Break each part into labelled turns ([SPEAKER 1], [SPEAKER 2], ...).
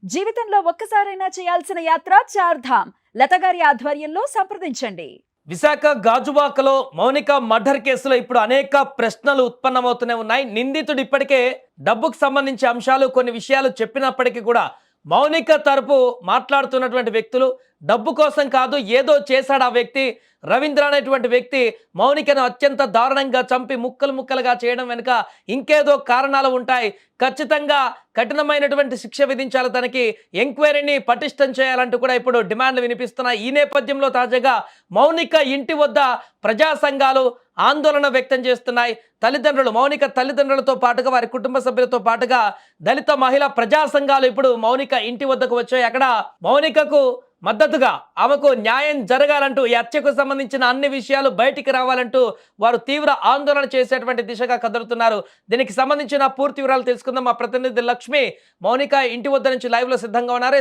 [SPEAKER 1] జీవితంలో ఒక్కసారైనా చేయాల్సిన యాత్ర చార్ధామ్. లతగారి ఆధ్వర్యంలో సంప్రదించండి.
[SPEAKER 2] విశాఖ గాజువాకలో మౌనిక మర్డర్ కేసులో ఇప్పుడు అనేక ప్రశ్నలు ఉత్పన్నమవుతూనే ఉన్నాయి. నిందితుడు ఇప్పటికే డబ్బుకు సంబంధించి అంశాలు కొన్ని విషయాలు చెప్పినప్పటికీ కూడా మౌనిక తరపు మాట్లాడుతున్నటువంటి వ్యక్తులు డబ్బు కోసం కాదు, ఏదో చేశాడు ఆ వ్యక్తి, రవీంద్ర అనేటువంటి వ్యక్తి మౌనికను అత్యంత దారుణంగా చంపి ముక్కలు ముక్కలుగా చేయడం వెనుక ఇంకేదో కారణాలు ఉంటాయి, ఖచ్చితంగా కఠినమైనటువంటి శిక్ష విధించాలి, తనకి ఎంక్వైరీని పటిష్టం చేయాలంటూ కూడా ఇప్పుడు డిమాండ్లు వినిపిస్తున్నాయి. ఈ నేపథ్యంలో తాజాగా మౌనిక ఇంటి వద్ద ప్రజా సంఘాలు ఆందోళన వ్యక్తం చేస్తున్నాయి. తల్లిదండ్రులు, మౌనిక తల్లిదండ్రులతో పాటుగా వారి కుటుంబ సభ్యులతో పాటుగా దళిత మహిళా ప్రజా సంఘాలు ఇప్పుడు మౌనిక ఇంటి వద్దకు వచ్చాయి. అక్కడ మౌనికకు మద్దతుగా ఆమెకు న్యాయం జరగాలంటూ, ఈ హత్యకు సంబంధించిన అన్ని విషయాలు బయటికి రావాలంటూ వారు తీవ్ర ఆందోళన చేసేటువంటి దిశగా కదులుతున్నారు. దీనికి సంబంధించిన పూర్తి వివరాలు తెలుసుకుందాం. మా ప్రతినిధి లక్ష్మి మౌనిక ఇంటి వద్ద నుంచి లైవ్ లో సిద్ధంగా ఉన్నారు.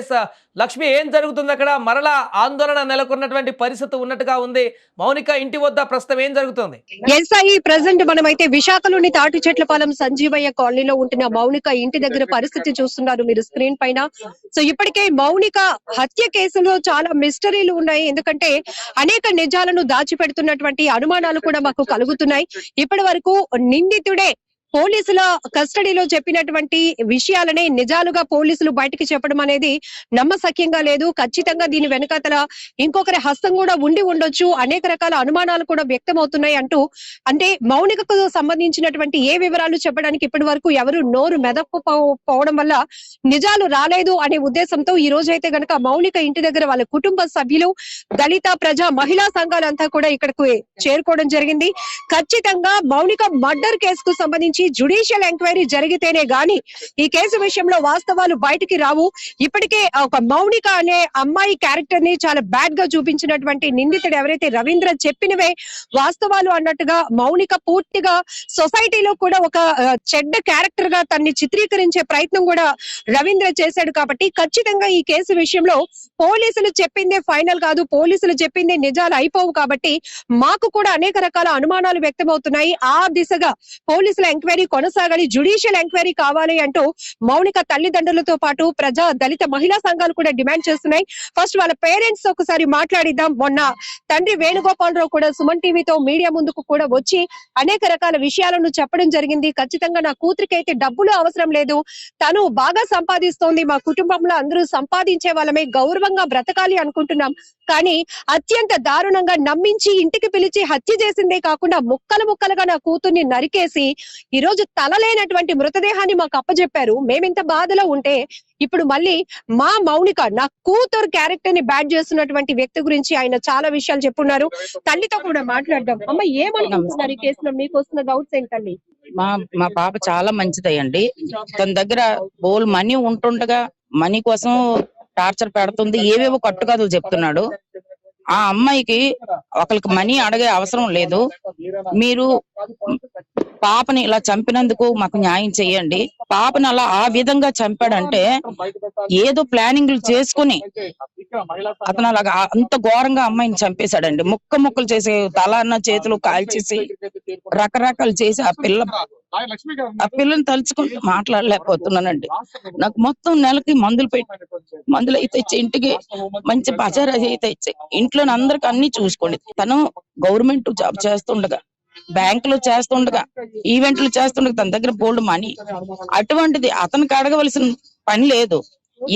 [SPEAKER 2] లక్ష్మి, ఏం జరుగుతుంది అక్కడ? మరలా ఆందోళన నెలకొన్నటువంటి పరిస్థితి ఉన్నట్టుగా ఉంది. మౌనిక ఇంటి వద్ద ప్రస్తుతం ఏం జరుగుతుంది?
[SPEAKER 3] ప్రెసెంట్ మనమైతే విశాఖలోని తాటి చెట్లపాలెం సంజీవయ్య కాలనీలో ఉంటున్న మౌనిక ఇంటి దగ్గర పరిస్థితి చూస్తున్నారు మీరు స్క్రీన్ పైన. సో ఇప్పటికే మౌనిక హత్య కేసులో చాలా మిస్టరీలు ఉన్నాయి. ఎందుకంటే అనేక నిజాలను దాచిపెడుతున్నటువంటి అనుమానాలు కూడా మాకు కలుగుతున్నాయి. ఇప్పటి వరకు నిందితుడే పోలీసుల కస్టడీలో చెప్పినటువంటి విషయాలనే నిజాలుగా పోలీసులు బయటికి చెప్పడం అనేది నమ్మశక్యంగా లేదు. ఖచ్చితంగా దీని వెనకాతల ఇంకొకరి హస్తం కూడా ఉండి ఉండొచ్చు, అనేక రకాల అనుమానాలు కూడా వ్యక్తమవుతున్నాయి అంటూ, అంటే మౌనికకు సంబంధించినటువంటి ఏ వివరాలు చెప్పడానికి ఇప్పటి వరకు ఎవరు నోరు మెదకపోవడం వల్ల నిజాలు రాలేదు అనే ఉద్దేశంతో ఈ రోజు అయితే గనక మౌనిక ఇంటి దగ్గర వాళ్ళ కుటుంబ సభ్యులు, దళిత ప్రజా మహిళా సంఘాలంతా కూడా ఇక్కడకు చేరుకోవడం జరిగింది. ఖచ్చితంగా మౌనిక మర్డర్ కేసుకు సంబంధించి జ్యుడిషియల్ ఎంక్వైరీ జరిగితేనే గాని ఈ కేసు విషయంలో వాస్తవాలు బయటికి రావు. ఇప్పటికే ఒక మౌనిక అనే అమ్మాయి క్యారెక్టర్ ని చాలా బ్యాడ్ గా చూపించినటువంటి నిందితుడు ఎవరైతే రవీంద్ర చెప్పినవే వాస్తవాలు అన్నట్టుగా మౌనిక పూర్తిగా సొసైటీలో కూడా ఒక చెడ్డ క్యారెక్టర్ గా తన్ని చిత్రీకరించే ప్రయత్నం కూడా రవీంద్ర చేశాడు. కాబట్టి ఖచ్చితంగా ఈ కేసు విషయంలో పోలీసులు చెప్పిందే ఫైనల్ కాదు, పోలీసులు చెప్పిందే నిజాలు అయిపోవు. కాబట్టి మాకు కూడా అనేక రకాల అనుమానాలు వ్యక్తమవుతున్నాయి. ఆ దిశగా పోలీసుల ఎంక్వైరీ కొనసాగాలి, జ్యుడిషియల్ ఎంక్వైరీ కావాలి అంటూ మౌనిక తల్లిదండ్రులతో పాటు ప్రజా దళిత మహిళా సంఘాలు కూడా డిమాండ్ చేస్తున్నాయి. ఫస్ట్ వాళ్ళ పేరెంట్స్ ఒకసారి మాట్లాడిద్దాం. మొన్న తండ్రి వేణుగోపాలరావు కూడా సుమన్ టీవీతో మీడియా ముందుకు కూడా వచ్చి అనేక రకాల విషయాలను చెప్పడం జరిగింది. ఖచ్చితంగా నా కూతురికి అయితే డబ్బులు అవసరం లేదు, తను బాగా సంపాదిస్తోంది, మా కుటుంబంలో అందరూ సంపాదించే వాళ్ళమే, గౌరవంగా బ్రతకాలి అనుకుంటున్నాం, కానీ అత్యంత దారుణంగా నమ్మించి ఇంటికి పిలిచి హత్య చేసిందే కాకుండా ముక్కలు ముక్కలుగా నా కూతుర్ని నరికేసి ఈ రోజు తలలేనటువంటి మృతదేహాన్ని మాకు అప్పచెప్పారు. మేమింత బాధలో ఉంటే ఇప్పుడు మళ్ళీ మా మౌనిక, నా కూతురు క్యారెక్టర్ ని బ్యాడ్ చేస్తున్నటువంటి వ్యక్తి గురించి ఆయన చాలా విషయాలు చెప్పున్నారు. తల్లితో కూడా మాట్లాడదాం. అమ్మ, ఏమనుకుంటున్నారు ఈ కేసులో? మీకు వస్తున్న డౌట్స్ ఏంటండి?
[SPEAKER 4] మా పాప చాలా మంచిదయ్యండి. తన దగ్గర బోల్ మనీ ఉంటుండగా మనీ కోసం టార్చర్ పెడుతుంది, ఏవేవో కట్టుకథలు చెప్తున్నాడు. ఆ అమ్మాయికి ఒకరికి మనీ అడిగే అవసరం లేదు. మీరు పాపని ఇలా చంపినందుకు మాకు న్యాయం చేయండి. పాపని అలా ఆ విధంగా చంపాడంటే ఏదో ప్లానింగ్లు చేసుకుని అతను అలాగా అంత ఘోరంగా అమ్మాయిని చంపేశాడండి. ముక్కలు చేసి తల అన్న చేతులు కాల్చేసి రకరకాలు చేసి ఆ పిల్లని తలుచుకుంటూ మాట్లాడలేకపోతున్నానండి. నాకు మొత్తం నెలకి మందులు అయితే ఇచ్చి, ఇంటికి మంచి బజార్ అయితే ఇచ్చి, ఇంట్లో అందరికి అన్ని చూసుకోండి. తను గవర్నమెంట్ జాబ్ చేస్తుండగా, బ్యాంకులో చేస్తుండగా, ఈవెంట్లు చేస్తుండగా తన దగ్గర బోల్డ్ మనీ. అటువంటిది అతనికి అడగవలసిన పని లేదు.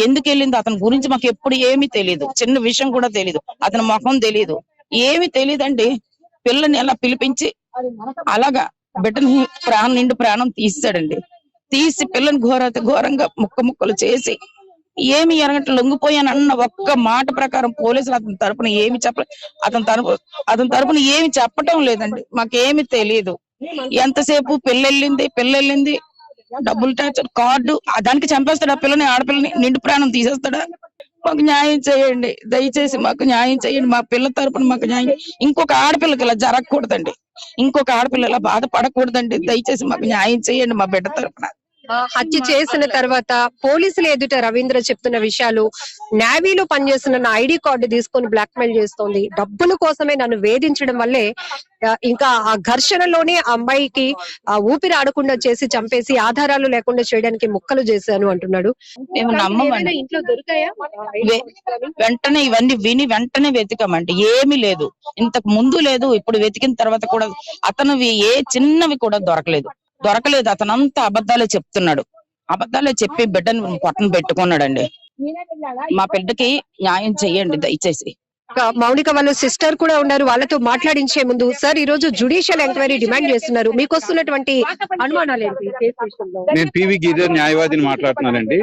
[SPEAKER 4] ఎందుకు వెళ్ళింది అతని గురించి మాకు ఎప్పుడు ఏమీ తెలియదు. చిన్న విషయం కూడా తెలియదు, అతని ముఖం తెలియదు, ఏమి తెలియదండి. పిల్లని ఎలా పిలిపించి అలాగా బిడ్డని నిండు ప్రాణం తీసాడండి. తీసి పిల్లని ఘోరంగా ముక్కలు చేసి ఏమి ఎరగట్టు లొంగిపోయానన్న ఒక్క మాట ప్రకారం పోలీసులు అతని తరపున ఏమి అతని తరపున ఏమి చెప్పటం లేదండి. మాకేమి తెలియదు. ఎంతసేపు పిల్లెళ్ళింది డబ్బులు టార్చర్ కార్డు, దానికి చంపేస్తాడు ఆ పిల్లని, ఆడపిల్లని నిండు ప్రాణం తీసేస్తాడా? మాకు న్యాయం చేయండి, దయచేసి మాకు న్యాయం చేయండి. మా పిల్ల తరపున మాకు న్యాయం. ఇంకొక ఆడపిల్లకి ఇలా జరగకూడదండి, ఇంకొక ఆడపిల్ల ఇలా బాధపడకూడదండి. దయచేసి మాకు న్యాయం చేయండి మా బిడ్డ తరపున.
[SPEAKER 3] హత్య చేసిన తర్వాత పోలీసులు ఎదుట రవీంద్ర చెప్తున్న విషయాలు, నేవీలో పనిచేస్తున్న నా ఐడి కార్డు తీసుకొని బ్లాక్ మెయిల్ చేస్తోంది, డబ్బుల కోసమే నన్ను వేధించడం వల్లే ఇంకా ఆ ఘర్షణలోనే ఆ అమ్మాయికి ఊపిరి ఆడకుండా చేసి చంపేసి ఆధారాలు లేకుండా చేయడానికి ముక్కలు చేశాను అంటున్నాడు.
[SPEAKER 4] మేము నమ్మమండి.
[SPEAKER 3] ఇంట్లో దొరికాయా?
[SPEAKER 4] వెంటనే ఇవన్నీ విని వెంటనే వెతికామండి. ఏమీ లేదు, ఇంతకు ముందు లేదు, ఇప్పుడు వెతికిన తర్వాత కూడా అతనివి ఏ చిన్నవి కూడా దొరకలేదు. అతనంతా అబద్ధాలే చెప్తున్నాడు. అబద్ధాలే చెప్పి బిడ్డను పట్టణ పెట్టుకున్నాడండి. మా బిడ్డకి న్యాయం చెయ్యండి దయచేసి.
[SPEAKER 3] మౌనిక వాళ్ళ సిస్టర్ కూడా ఉన్నారు, వాళ్ళతో మాట్లాడించే ముందు సార్, ఈ రోజు జ్యుడిషియల్ ఎంక్వైరీ డిమాండ్ చేస్తున్నారు, మీకు వస్తున్నటువంటి అనుమానాలు ఏంటి?
[SPEAKER 5] నేను పివి గిరిధర్ న్యాయవాదిని మాట్లాడుతున్నానండి.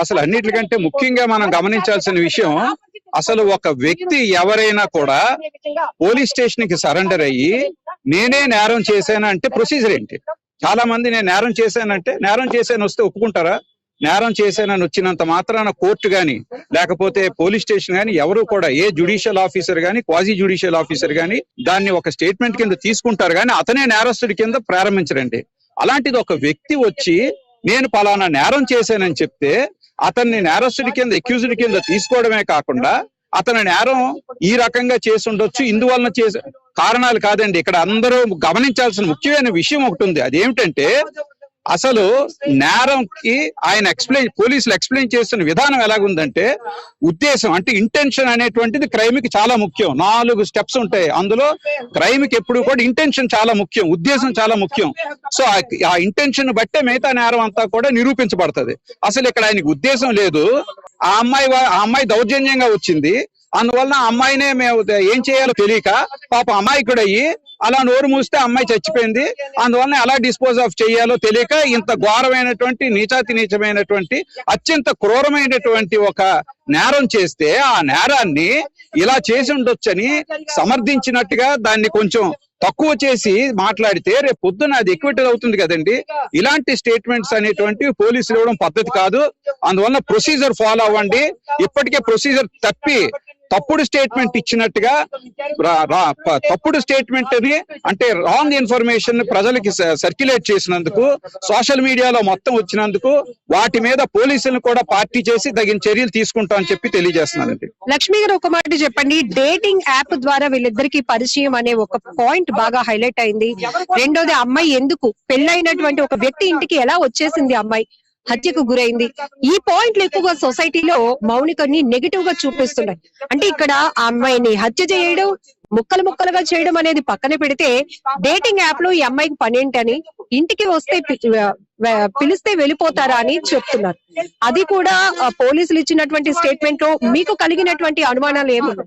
[SPEAKER 5] అసలు అన్నిటికంటే ముఖ్యంగా మనం గమనించాల్సిన విషయం, అసలు ఒక వ్యక్తి ఎవరైనా కూడా పోలీస్ స్టేషన్ కి సరెండర్ అయ్యి నేనే నేరం చేశానంటే ప్రొసీజర్ ఏంటి? చాలా మంది నేను నేరం చేశాను వస్తే ఒప్పుకుంటారా? నేరం చేశానని వచ్చినంత మాత్రాన కోర్టు గాని లేకపోతే పోలీస్ స్టేషన్ గాని ఎవరు కూడా, ఏ జ్యుడిషియల్ ఆఫీసర్ గాని క్వాజీ జ్యుడిషియల్ ఆఫీసర్ గాని దాన్ని ఒక స్టేట్మెంట్ కింద తీసుకుంటారు గాని అతనే నేరస్తుడి కింద ప్రారంభించరండి. అలాంటిది ఒక వ్యక్తి వచ్చి నేను పలానా నేరం చేశానని చెప్తే అతన్ని నేరస్తుడి కింద, అక్యూజ్డ్ కింద తీసుకోవడమే కాకుండా అతని నేరం ఈ రకంగా చేసి ఉండొచ్చు, ఇందువలన చేసే కారణాలు కాదండి. ఇక్కడ అందరూ గమనించాల్సిన ముఖ్యమైన విషయం ఒకటి ఉంది. అదేమిటంటే అసలు నేరంకి ఆయన పోలీసులు ఎక్స్ప్లెయిన్ చేస్తున్న విధానం ఎలాగుందంటే, ఉద్దేశం అంటే ఇంటెన్షన్ అనేటువంటిది క్రైమ్ కి చాలా ముఖ్యం. 4 స్టెప్స్ ఉంటాయి. అందులో క్రైమ్ కి ఎప్పుడు కూడా ఇంటెన్షన్ చాలా ముఖ్యం, ఉద్దేశం చాలా ముఖ్యం. సో ఆ ఇంటెన్షన్ బట్టే మిగతా నేరం అంతా కూడా నిరూపించబడుతుంది. అసలు ఇక్కడ ఆయనకి ఉద్దేశం లేదు. ఆ అమ్మాయి దౌర్జన్యంగా వచ్చింది, అందువలన ఆ అమ్మాయినే మేము ఏం చేయాలో తెలియక పాప అమాయకుడయ్యి అలా నోరు మూస్తే అమ్మాయి చచ్చిపోయింది. అందువలన ఎలా డిస్పోజ్ ఆఫ్ చేయాలో తెలియక ఇంత ఘోరమైనటువంటి నీచమైనటువంటి అత్యంత క్రూరమైనటువంటి ఒక నేరం చేస్తే ఆ నేరాన్ని ఇలా చేసి ఉండొచ్చని సమర్థించినట్టుగా దాన్ని కొంచెం తక్కువ చేసి మాట్లాడితే రేపు పొద్దున అది ఎక్విటల్ అవుతుంది కదండి. ఇలాంటి స్టేట్మెంట్స్ అనేటువంటి పోలీసులు ఇవ్వడం పద్ధతి కాదు. అందువల్ల ప్రొసీజర్ ఫాలో అవ్వండి. ఇప్పటికే ప్రొసీజర్ తప్పుడు స్టేట్మెంట్ ఇచ్చినట్టుగా తప్పుడు స్టేట్మెంట్ ని అంటే రాంగ్ ఇన్ఫర్మేషన్ ప్రజలకి సర్క్యులేట్ చేసినందుకు, సోషల్ మీడియాలో మొత్తం వచ్చినందుకు వాటి మీద పోలీసులను కూడా పార్టీ చేసి తగిన చర్యలు తీసుకుంటామని చెప్పి తెలియజేస్తున్నానండి.
[SPEAKER 3] లక్ష్మి గారు ఒక మాట చెప్పండి, డేటింగ్ యాప్ ద్వారా వీళ్ళిద్దరికి పరిచయం అనే ఒక పాయింట్ బాగా హైలైట్ అయింది. రెండోది, అమ్మాయి ఎందుకు పెళ్ళైనటువంటి ఒక వ్యక్తి ఇంటికి ఎలా వచ్చేసింది, అమ్మాయి హత్యకు గురైంది. ఈ పాయింట్లు ఎక్కువగా సొసైటీలో మౌనికని నెగిటివ్ గా చూపిస్తున్నాయి. అంటే ఇక్కడ ఆ అమ్మాయిని హత్య చేయడం, ముక్కలుగా చేయడం అనేది పక్కన పెడితే, డేటింగ్ యాప్ లో ఈ అమ్మాయికి పనేంటని, ఇంటికి వస్తే పిలిస్తే వెళ్ళిపోతారా అని చెప్తున్నారు. అది కూడా పోలీసులు ఇచ్చినటువంటి స్టేట్మెంట్ లో మీకు కలిగినటువంటి అనుమానాలు ఏమన్నా?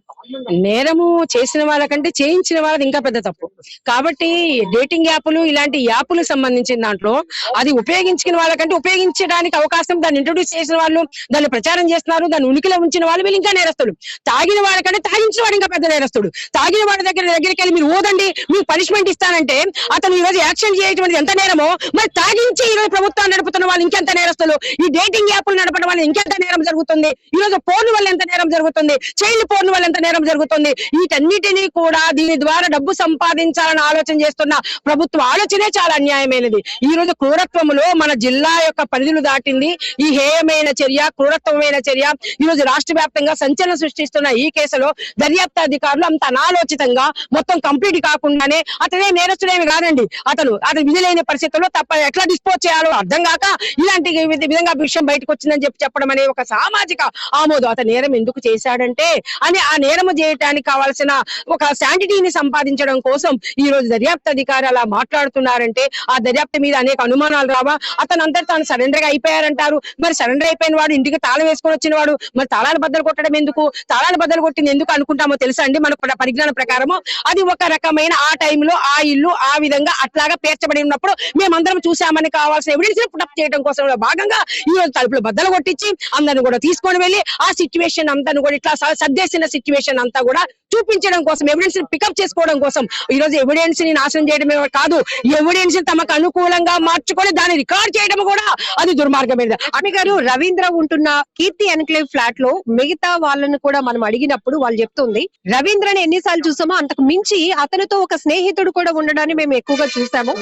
[SPEAKER 6] నేరము చేసిన వాళ్ళకంటే చేయించిన వాళ్ళది ఇంకా పెద్ద తప్పు. కాబట్టి డేటింగ్ యాప్లు, ఇలాంటి యాప్లు సంబంధించిన దాంట్లో అది ఉపయోగించిన వాళ్ళకంటే ఉపయోగించడానికి అవకాశం, దాన్ని ఇంట్రొడ్యూస్ చేసిన వాళ్ళు, దాన్ని ప్రచారం చేస్తున్నారు, దాన్ని ఉనికిలో ఉంచిన వాళ్ళు వీళ్ళు ఇంకా నేరస్తుడు. తాగిన వాళ్ళకంటే తాగించిన వాడు ఇంకా పెద్ద నేరస్తుడు. తాగిన వాడి దగ్గరికి వెళ్ళి మీరు ఓదండి, మీకు పనిష్మెంట్ ఇస్తానంటే అతను ఈ రోజు యాక్షన్ చేయటం ఎంత నేరమో, మరి తాగించి ఈ రోజు ప్రభుత్వాన్ని నడుపుతున్న వాళ్ళు ఇంకెంత నేరస్తులు. ఈ డేటింగ్ యాప్లు నడపడం వల్ల ఇంకెంత నేరం జరుగుతుంది. ఈ రోజు పోర్న్ వల్ల ఎంత నేరం జరుగుతుంది, చైల్డ్ పోర్న్ వల్ల ఎంత నేరం జరుగుతుంది. వీటన్నిటినీ కూడా దీని ద్వారా డబ్బు సంపాదించాలని ఆలోచన చేస్తున్న ప్రభుత్వ ఆలోచనే చాలా అన్యాయమైనది. ఈ రోజు క్రూరత్వములో మన జిల్లా యొక్క పరిధులు దాటింది ఈ హేయమైన చర్య, క్రూరత్వమైన చర్య. ఈ రోజు రాష్ట్ర వ్యాప్తంగా సంచలనం సృష్టిస్తున్న ఈ కేసులో దర్యాప్తు అధికారులు అంత అనాలోచితంగా మొత్తం కంప్లీట్ కాకుండానే, అతనే నేరస్తుడేమి కాదండి, అతను విధులైన పరిస్థితుల్లో తప్ప ఎట్లా డిస్పోజ్ చేయాలో అర్థం కాక ఇలాంటి విధంగా విషయం బయటకు వచ్చిందని చెప్పడం అనే ఒక సామాజిక ఆమోదం. అతను నేరం ఎందుకు చేశాడంటే అని ఆ నేరం చేయడానికి కావాల్సిన ఒక శాంటిటీని సంపాదించడం కోసం ఈ రోజు దర్యాప్తు అధికారి అలా మాట్లాడుతున్నారంటే ఆ దర్యాప్తు మీద అనేక అనుమానాలు రావా? అతను అంతా తాను సరెండర్ గా అయిపోయారంటారు. మరి సరెండర్ అయిపోయిన వాడు ఇంటికి తాళం వేసుకొని వచ్చిన వాడు మరి తాళాలు బద్దలు కొట్టడం ఎందుకు, తాళాలు బద్దలు కొట్టింది ఎందుకు అనుకుంటామో తెలుసా అండి? మన పరిజ్ఞానం ప్రకారము అది ఒక రకమైన ఆ టైంలో ఆ ఇల్లు ఆ విధంగా అట్లాగా పేర్చబడి ఉన్నప్పుడు మేమందరం చూసామని కావాల్సిన ఎవిడెన్స్ పుటప్ చేయడం కోసం భాగంగా ఈ రోజు తలుపులు బద్దలు కొట్టించి అందరిని కూడా తీసుకొని వెళ్ళి ఆ సిచ్యువేషన్ అంతా కూడా ఇట్లా సర్దేసిన సిచ్యువేషన్ విషయాన్ని అంతా కూడా చూపించడం కోసం, ఎవిడెన్స్ ని పికప్ చేసుకోవడం కోసం ఈ రోజు ఎవిడెన్స్ ని నాశనం చేయడమే కాదు, ఎవిడెన్స్ ని తమకు అనుకూలంగా మార్చుకొని దాన్ని రికార్డ్ చేయడం కూడా అది దుర్మార్గమైనది.
[SPEAKER 3] అమి గారు, రవీంద్ర ఉంటున్న కీర్తి ఎన్క్లేవ్ ఫ్లాట్ లో మిగతా వాళ్ళని కూడా మనం అడిగినప్పుడు వాళ్ళు చెప్తుంది, రవీంద్రని ఎన్నిసార్లు చూసామో అంతకు మించి అతనితో ఒక స్నేహితుడు కూడా ఉండడాన్ని మేము ఎక్కువగా చూసాము.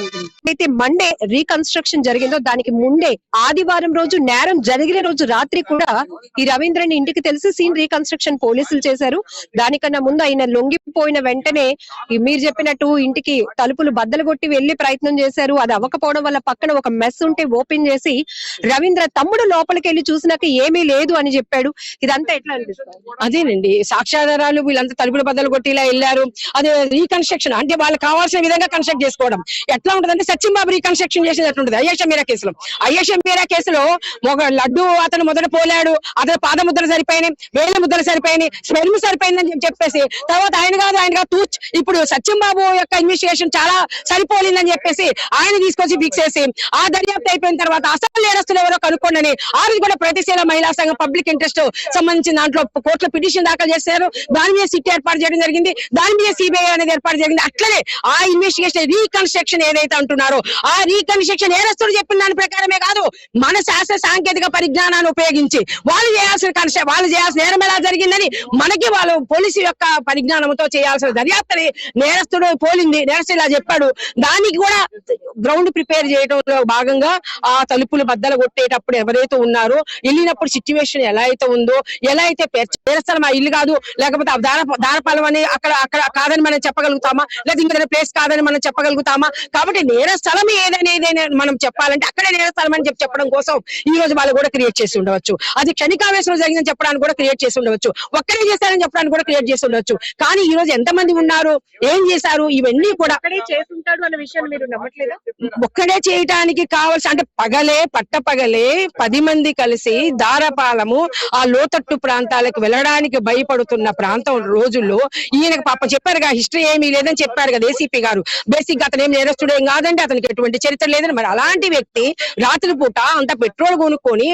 [SPEAKER 3] అయితే మండే రీకన్స్ట్రక్షన్ జరిగిందో దానికి ముందే ఆదివారం రోజు నేరం జరిగిన రోజు రాత్రి కూడా ఈ రవీంద్రని ఇంటికి తెలిసి సీన్ రీకన్స్ట్రక్షన్ పోలీసులు చేశారు. దానికన్నా ముందు ఆయన లొంగిపోయిన వెంటనే మీరు చెప్పినట్టు ఇంటికి తలుపులు బద్దలు కొట్టి వెళ్లి ప్రయత్నం చేశారు. అది అవ్వకపోవడం వల్ల పక్కన ఒక మెస్ ఉంటే ఓపెన్ చేసి రవీంద్ర తమ్ముడు లోపలికి వెళ్లి చూసినాక ఏమీ లేదు అని చెప్పాడు. ఇదంతా ఎట్లా అనిపిస్తుంది?
[SPEAKER 6] అదేనండి, సాక్ష్యాధారాలు వీళ్ళంతా తలుపులు బద్దలు కొట్టి ఇలా వెళ్ళారు. అదే రీకన్స్ట్రక్షన్ అంటే వాళ్ళకి కావాల్సిన విధంగా కన్స్ట్రక్ట్ చేసుకోవడం. ఎట్లా ఉంటదంటే సచిన్ బాబు రీకన్స్ట్రక్షన్ చేసినట్టుంటది అయ్యేషా మీరా కేసులో. అయ్యేషా మీరా కేసులో ఒక లడ్డు అతను మొదట పోలాడు, అతను పాద ముద్రలు సరిపోయినాయి, వేల ముద్రలు సరిపోయినాయి, స్మెల్ సరిపోయిందని చెప్పేసి తర్వాత ఆయన కాదు తూచ్ ఇప్పుడు సత్యం బాబు యొక్క ఇన్వెస్టిగేషన్ చాలా సరిపోలేదని చెప్పేసి ఆయన తీసుకొచ్చి ఫిక్స్ చేసి ఆ దర్యాప్తు అయిపోయిన తర్వాత అసలు నేరస్తులు ఎవరో కనుక్కోండి ఆ రోజు కూడా ప్రతిశీల మహిళా సంఘం పబ్లిక్ ఇంట్రెస్ట్ సంబంధించిన దాంట్లో కోర్టులో పిటిషన్ దాఖలు చేశారు. దాని మీద సిట్ ఏర్పాటు చేయడం జరిగింది, దాని మీద సిబిఐ అనేది ఏర్పాటు జరిగింది. అట్లనే ఆ ఇన్వెస్టిగేషన్ రీకన్స్ట్రక్షన్ ఏదైతే అంటున్నారో ఆ రీకన్స్ట్రక్షన్ నేరస్తులు చెప్పిన దాని ప్రకారమే కాదు, మన శాస్త్ర సాంకేతిక పరిజ్ఞానాన్ని ఉపయోగించి వాళ్ళు చేయాల్సిన నేరం ఎలా జరిగిందని మనకి వాళ్ళు పోలీసు యొక్క పరిజ్ఞానంతో చేయాల్సిన దర్యాప్తుని నేరస్తుడు పోలింది, నేరస్తుడు ఇలా చెప్పాడు. దానికి కూడా గ్రౌండ్ ప్రిపేర్ చేయడంలో భాగంగా ఆ తలుపులు బద్దలు కొట్టేటప్పుడు ఎవరైతే ఉన్నారో వెళ్ళినప్పుడు సిచ్యువేషన్ ఎలా అయితే ఉందో, ఎలా అయితే నేరస్థలం ఆ ఇల్లు కాదు లేకపోతే దారపాలెం అని అక్కడ కాదని మనం చెప్పగలుగుతామా, లేదా ఇంకేదైనా ప్లేస్ కాదని మనం చెప్పగలుగుతామా? కాబట్టి నేరస్థలం ఏదైనా మనం చెప్పాలంటే అక్కడే నేరస్థలం అని చెప్పడం కోసం ఈ రోజు వాళ్ళు కూడా క్రియేట్ చేసి ఉండవచ్చు. అది క్షణికావేశంలో జరిగిందని చెప్పడానికి కూడా క్రియేట్ చేసి ఉండవచ్చు, ఒక్కడే చేశారని చెప్పడానికి కూడా క్రియేట్ చేసి ఉండవచ్చు. కానీ ఈ రోజు ఎంతమంది ఉన్నారు, ఏం చేశారు, ఇవన్నీ కూడా
[SPEAKER 3] అక్కడే చేసుంటాడు అన్న విషయాన్ని మీరు నమ్మట్లేదా?
[SPEAKER 6] ఒక్కడే చేయటానికి కావాల్సి అంటే పట్టపగలే 10 మంది కలిసి దారపాలము ఆ లోతట్టు ప్రాంతాలకు వెళ్ళడానికి భయపడుతున్న ప్రాంతం రోజుల్లో ఈయనకు పాప చెప్పారుగా హిస్టరీ ఏమీ లేదని చెప్పారు కదా ఏసీపీ గారు. బేసిక్ గా అతను ఏం నేరస్తుడేం కాదండి, అతనికి ఎటువంటి చరిత్ర లేదని. మరి అలాంటి వ్యక్తి రాత్రి పూట అంత పెట్రోల్ కొనుక్కొని